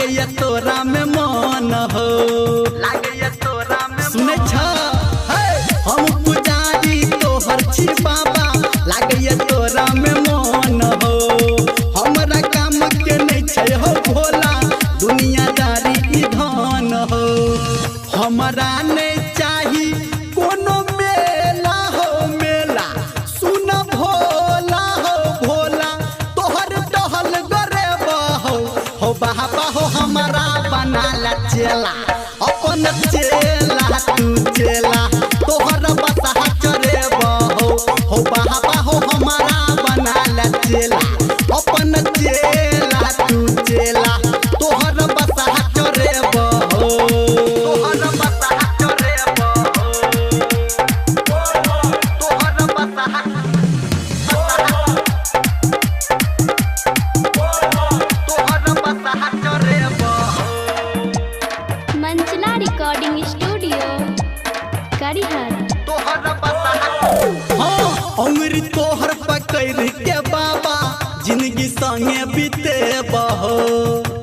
लागे तोरा में मन हो, लागे तोरा में सुने छ हम पुजारी तोहर छी बाबा, लागे तोरा में मन हो। हमरा काम के नहीं छै हो भोला, दुनियादारी की धन हो। हमरा नहीं चाही कोनो मेला हो मेला, सुन भोला हो भोला, तोहर टहल करे हो बाबा हो। हमारा बना ला चेला, अपन चेला तू चेला, तोहर बसा चरे हो बाबा हो। हमारा बना ला चेला, अपन चेला तू चेला, तोहर बसा चरे तोहर बसा चरे तोहर बसा मंचला रिकॉर्डिंग स्टूडियो करिहर। उंगरी तोहर पकड़ के बाबा, जिंदगी संगे बीते बहो,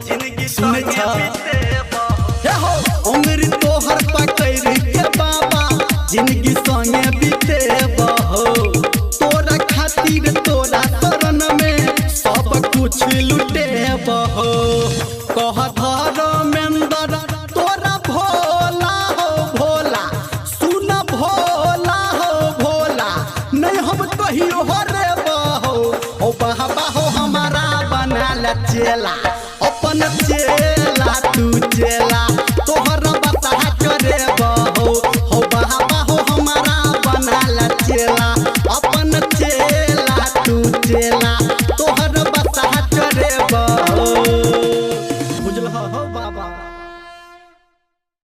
जिंदगी सुने छ हो। उंगरी तोहर पकड़ के बाबा, जिंदगी संगे बीते बहो। तोरा खातिर तोरा शरण में सब कुछ लुटे बहो। कह धर्मेंद्र तोरा भोला हो भोला, सुन भोला हो भोला, नहीं हम कहियो हो रे बहो। ओ बाबा हो हमारा बना ला चेला।